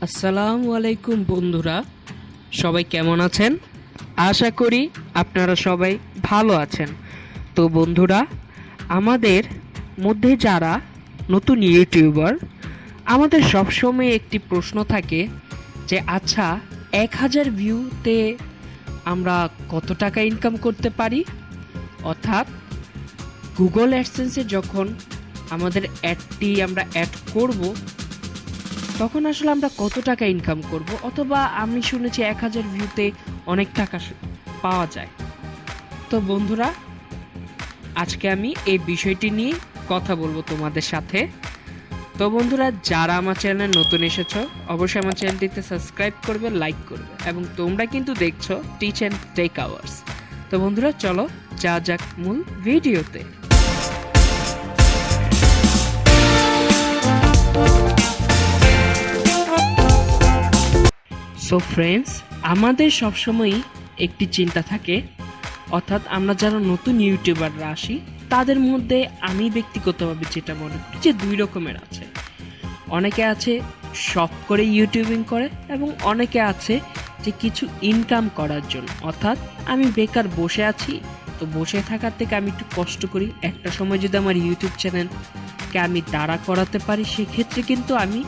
আসসালামু আলাইকুম বন্ধুরা, সবাই কেমন আছেন? আশা করি আপনারা সবাই ভালো আছেন। তো বন্ধুরা, আমাদের মধ্যে যারা নতুন ইউটিউবার, আমাদের সবসময় একটি প্রশ্ন থাকে যে আচ্ছা 1000 ভিউতে আমরা কত টাকা ইনকাম করতে পারি? অর্থাৎ গুগল অ্যাডসেন্সে যখন আমাদের অ্যাডটি আমরা অ্যাড করব তখন আসলে আমরা কত টাকা ইনকাম করব, অথবা আমি শুনেছি 1000 ভিউতে অনেক টাকা পাওয়া যায়। তো বন্ধুরা, আজকে আমি এই বিষয়টি নিয়ে কথা বলবো তোমাদের সাথে। তো বন্ধুরা, যারা আমার চ্যানেলে নতুন এসেছো অবশ্যই আমার চ্যানেলটিতে সাবস্ক্রাইব করবে, লাইক করবে, এবং তোমরা কিন্তু দেখছো টিচ অ্যান্ড টেক আওয়ার্স। তো বন্ধুরা, চলো যা যাক মূল ভিডিওতে। সো ফ্রেন্ডস, আমাদের সবসময়ই একটি চিন্তা থাকে, অর্থাৎ আমরা যারা নতুন ইউটিউবাররা আসি তাদের মধ্যে আমি ব্যক্তিগতভাবে যেটা মনে করি যে দুই রকমের আছে। অনেকে আছে শখ করে ইউটিউবিং করে, এবং অনেকে আছে যে কিছু ইনকাম করার জন্য। অর্থাৎ আমি বেকার বসে আছি, তো বসে থাকার থেকে আমি একটু কষ্ট করি, একটা সময় যদি আমার ইউটিউব চ্যানেলকে আমি দাঁড়া করাতে পারি সেক্ষেত্রে কিন্তু আমি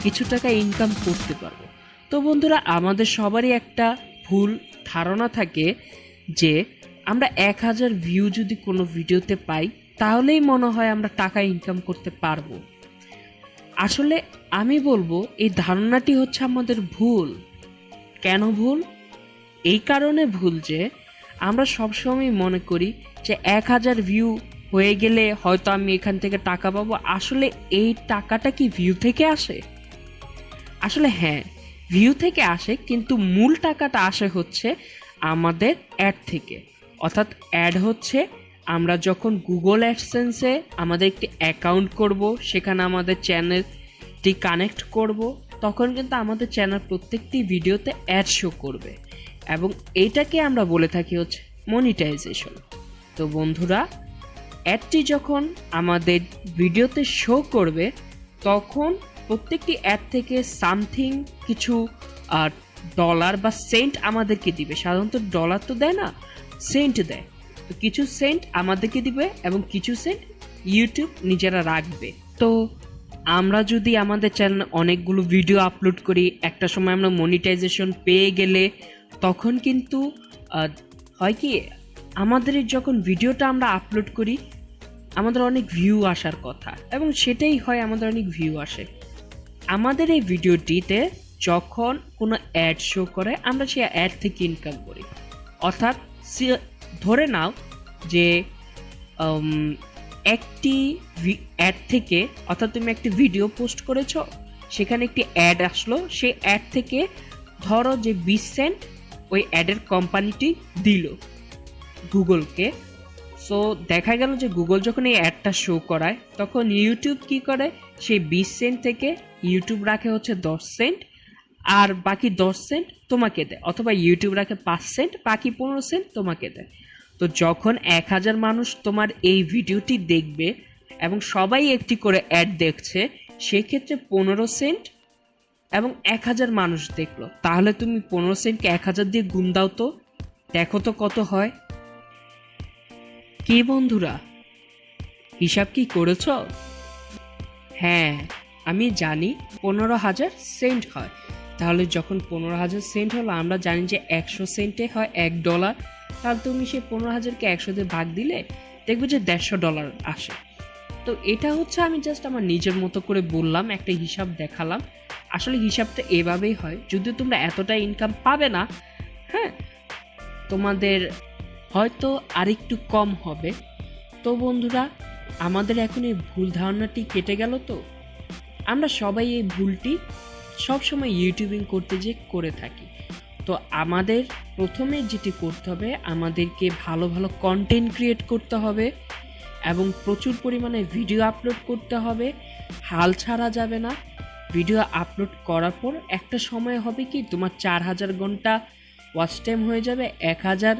কিছু টাকা ইনকাম করতে পারবো। তো বন্ধুরা, আমাদের সবারই একটা ভুল ধারণা থাকে যে আমরা 1000 ভিউ যদি কোনো ভিডিওতে পাই তাহলেই মনে হয় আমরা টাকা ইনকাম করতে পারবো। আসলে আমি বলবো এই ধারণাটি হচ্ছে আমাদের ভুল। কেন ভুল? এই কারণে ভুল যে আমরা সবসময় মনে করি যে 1000 ভিউ হয়ে গেলে হয়তো আমি এখান থেকে টাকা পাবো। আসলে এই টাকাটা কি ভিউ থেকে আসে? আসলে হ্যাঁ, ভিউ থেকে আসে, কিন্তু মূল টাকাটা আসে হচ্ছে আমাদের অ্যাড থেকে। অর্থাৎ অ্যাড হচ্ছে আমরা যখন গুগল অ্যাডসেন্সে আমাদের একটি অ্যাকাউন্ট করব, সেখানে আমাদের চ্যানেলটি কানেক্ট করব, তখন কিন্তু আমাদের চ্যানেল প্রত্যেকটি ভিডিওতে অ্যাড শো করবে, এবং এইটাকে আমরা বলে থাকি হচ্ছে মনিটাইজেশন। তো বন্ধুরা, অ্যাডটি যখন আমাদের ভিডিওতে শো করবে তখন প্রত্যেকটি অ্যাড থেকে সামথিং কিছু ডলার বা সেন্ট আমাদেরকে দিবে। সাধারণত ডলার তো দেয় না, সেন্ট দেয়। তো কিছু সেন্ট আমাদেরকে দিবে এবং কিছু সেন্ট ইউটিউব নিজেরা রাখবে। তো আমরা যদি আমাদের চ্যানেলে অনেকগুলো ভিডিও আপলোড করি, একটা সময় আমরা মনিটাইজেশন পেয়ে গেলে তখন কিন্তু হয় কি, আমাদের যখন ভিডিওটা আমরা আপলোড করি আমাদের অনেক ভিউ আসার কথা, এবং সেটাই হয়, আমাদের অনেক ভিউ আসে। আমাদের এই ভিডিওটিতে যখন কোনো অ্যাড শো করে আমরা সেই অ্যাড থেকে ইনকাম করি। অর্থাৎ ধরে নাও যে একটি অ্যাড থেকে, অর্থাৎ তুমি একটি ভিডিও পোস্ট করেছো, সেখানে একটি অ্যাড আসলো, সেই অ্যাড থেকে ধরো যে 20 সেন্ট ওই অ্যাডের কোম্পানিটি দিল গুগলকে। সো দেখা গেল যে গুগল যখন এই অ্যাডটা শো করায় তখন ইউটিউব কি করে, সেই 20 সেন্ট থেকে ইউটিউব রাখে হচ্ছে 10 সেন্ট, আর বাকি 10 সেন্ট তোমাকে দেয়, অথবা ইউটিউব রাখে 5 সেন্ট, বাকি 15 সেন্ট তোমাকে দেয়। তো যখন 1000 মানুষ তোমার এই ভিডিওটি দেখবে এবং সবাই একটি করে অ্যাড দেখছে, সেক্ষেত্রে 15 সেন্ট এবং 1000 মানুষ দেখলো, তাহলে তুমি 15 সেন্টকে 1000 দিয়ে গুণ দাও, তো দেখো তো কত হয়। কি বন্ধুরা, হিসাব কি করেছ? হ্যাঁ, আমি জানি 15,000 সেন্ট হয়। তাহলে যখন 15,000 সেন্ট হলো, আমরা জানি যে 100 সেন্টে হয় $1। তাহলে তুমি সেই 15,000কে 100 দিয়ে ভাগ দিলে দেখবে যে $150 আসে। তো এটা হচ্ছে আমি জাস্ট আমার নিজের মতো করে বললাম, একটা হিসাব দেখালাম। আসলে হিসাবটা এভাবেই হয়। যদিও তোমরা এতটা ইনকাম পাবে না, হ্যাঁ, তোমাদের হয়তো আরেকটু কম হবে। তো বন্ধুরা, আমাদের এখন এই ভুল ধারণাটি কেটে গেল। তো আমরা সবাই এই ভুলটি সবসময় ইউটিউবিং করতে যে করে থাকি। তো আমাদের প্রথমে যেটি করতে হবে, আমাদেরকে ভালো ভালো কন্টেন্ট ক্রিয়েট করতে হবে এবং প্রচুর পরিমাণে ভিডিও আপলোড করতে হবে। হাল ছাড়া যাবে না। ভিডিও আপলোড করার পর একটা সময় হবে কি, তোমার 4000 ঘন্টা ওয়াচ টাইম হয়ে যাবে, 1000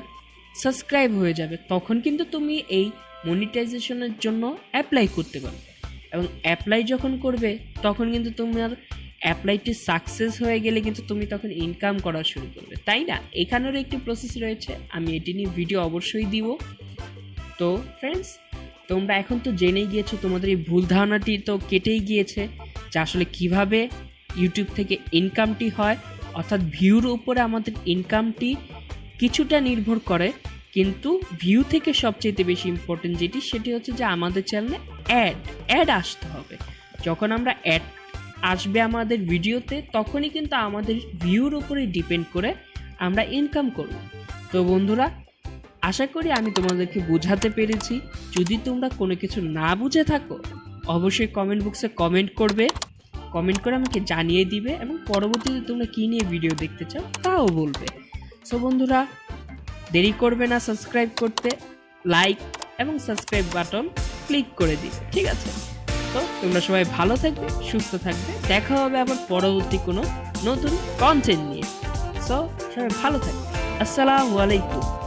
সাবস্ক্রাইব হয়ে যাবে, তখন কিন্তু তুমি এই মনিটাইজেশনের জন্য অ্যাপ্লাই করতে পারবে। এবং অ্যাপ্লাই যখন করবে তখন কিন্তু তোমার অ্যাপ্লাইটি সাকসেস হয়ে গেলে কিন্তু তুমি তখন ইনকাম করা শুরু করবে, তাই না? এখানেরও একটি প্রসেস রয়েছে, আমি এটি নিয়ে ভিডিও অবশ্যই দিব। তো ফ্রেন্ডস, তোমরা এখন তো জেনেই গিয়েছো, তোমাদের এই ভুল ধারণাটি তো কেটেই গিয়েছে যে আসলে কিভাবে ইউটিউব থেকে ইনকামটি হয়, অর্থাৎ ভিউর উপরে আমাদের ইনকামটি কিছুটা নির্ভর করে, কিন্তু ভিউ থেকে সবচেয়ে বেশি ইম্পর্টেন্ট যেটি, সেটি হচ্ছে যে আমাদের চ্যানেলে অ্যাড আসতে হবে। যখন আমরা অ্যাড আসবে আমাদের ভিডিওতে, তখনই কিন্তু আমাদের ভিউর উপরে ডিপেন্ড করে আমরা ইনকাম করব। তো বন্ধুরা, আশা করি আমি তোমাদেরকে বোঝাতে পেরেছি। যদি তোমরা কোনো কিছু না বুঝে থাকো, অবশ্যই কমেন্ট বক্সে কমেন্ট করে আমাকে জানিয়ে দিবে, এবং পরবর্তীতে তোমরা কী নিয়ে ভিডিও দেখতে চাও তাও বলবে। সো বন্ধুরা, দেরি করবে না সাবস্ক্রাইব করতে, লাইক এবং সাবস্ক্রাইব বাটন ক্লিক করে দিবে, ঠিক আছে? তো তোমরা সবাই ভালো থাকবে, সুস্থ থাকবে, দেখা হবে আবার পরবর্তী কোনো নতুন কন্টেন্ট নিয়ে। সো সবাই ভালো থাকবে। আসসালামু আলাইকুম।